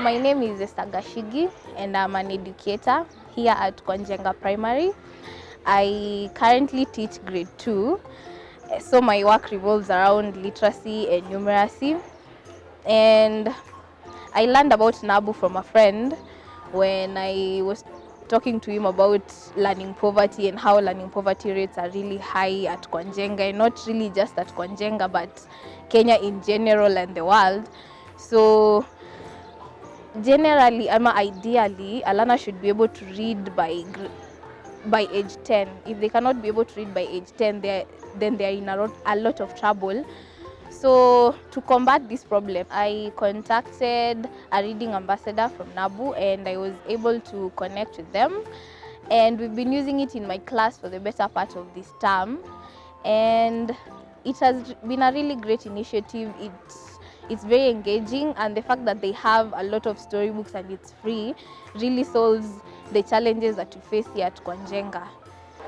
my name is Esther Gacigi, and I'm an educator here at Konjenga Primary. I currently teach grade 2, so my work revolves around literacy and numeracy. And I learned about NABU from a friend when I was talking to him about learning poverty and how learning poverty rates are really high at Konjenga, and not really just at Konjenga, but Kenya in general and the world. So generally, ideally, a learner should be able to read by age 10. If they cannot be able to read by age 10, then they're in a lot of trouble. So to combat this problem, I contacted a reading ambassador from NABU, and I was able to connect with them. And we've been using it in my class for the better part of this term. And it has been a really great initiative. It's very engaging, and the fact that they have a lot of storybooks and it's free really solves the challenges that we face here at Konjenga.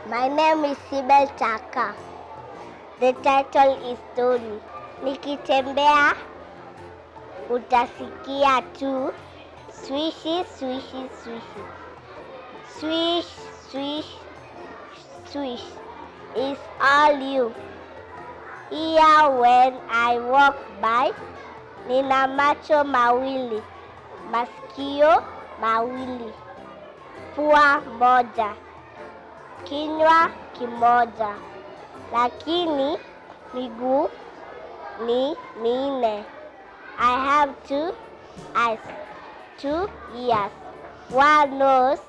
My name is Sibel Taka. The title is Story. Nikitembea utasikia tu swishi swishi swishi. Swish swish swish is all you. Here when I walk by, nina macho mawili, masikio mawili, pua moja, kinywa kimoja, lakini miguu ni minne. I have 2 eyes, 2 ears, 1 nose,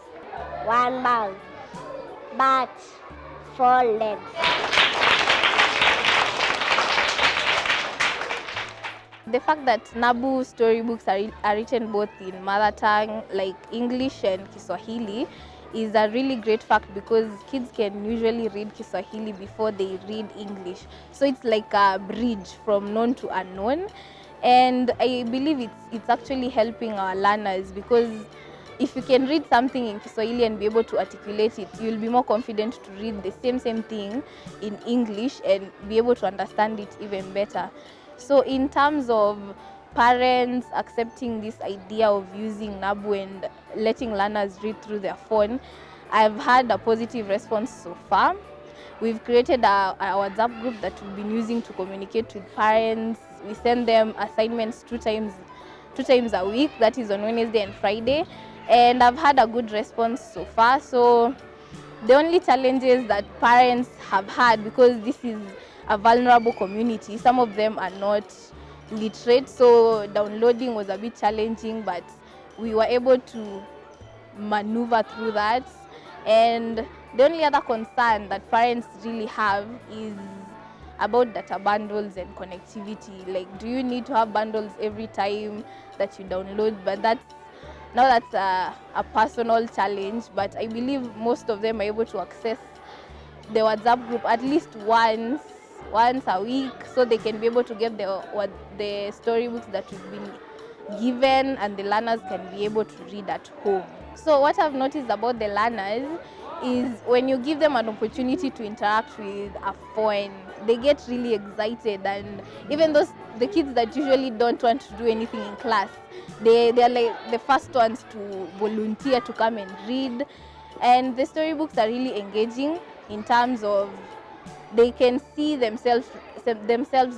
1 mouth, but 4 legs. The fact that NABU storybooks are written both in mother tongue, like English and Kiswahili, is a really great fact, because kids can usually read Kiswahili before they read English. So it's like a bridge from known to unknown. And I believe it's actually helping our learners, because if you can read something in Kiswahili and be able to articulate it, you'll be more confident to read the same thing in English and be able to understand it even better. So in terms of parents accepting this idea of using NABU and letting learners read through their phone, I've had a positive response so far. We've created a WhatsApp group that we've been using to communicate with parents. We send them assignments two times a week, that is on Wednesday and Friday, and I've had a good response so far. So the only challenges that parents have had, because this is a vulnerable community, some of them are not literate, so downloading was a bit challenging, but we were able to maneuver through that. And the only other concern that parents really have is about data bundles and connectivity. Like, do you need to have bundles every time that you download? But that's a personal challenge, but I believe most of them are able to access the WhatsApp group at least once a week, so they can be able to get the storybooks that we've been given, and the learners can be able to read at home. So what I've noticed about the learners is when you give them an opportunity to interact with a phone, they get really excited. And even the kids that usually don't want to do anything in class, they're like the first ones to volunteer to come and read. And the storybooks are really engaging in terms of they can see themselves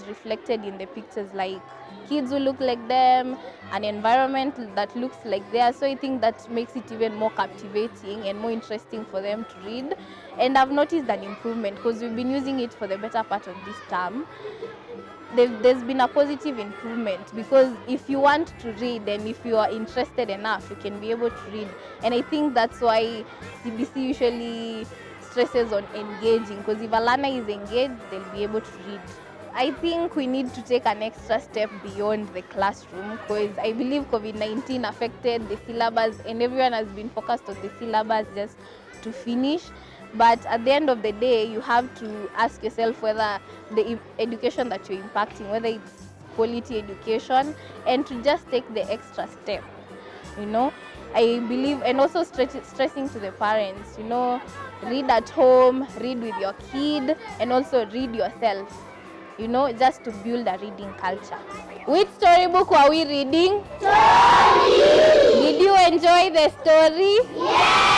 reflected in the pictures, like kids who look like them, an environment that looks like theirs. So I think that makes it even more captivating and more interesting for them to read. And I've noticed an improvement, because we've been using it for the better part of this term. There's been a positive improvement, because if you want to read and if you are interested enough, you can be able to read. And I think that's why CBC usually stresses on engaging, because if a learner is engaged, they'll be able to read. I think we need to take an extra step beyond the classroom, because I believe COVID-19 affected the syllabus, and everyone has been focused on the syllabus just to finish. But at the end of the day, you have to ask yourself whether the education that you're impacting, whether it's quality education, and to just take the extra step, I believe. And also stressing to the parents, read at home, read with your kid, and also read yourself, just to build a reading culture. Which storybook were we reading? Story! Did you enjoy the story? Yes!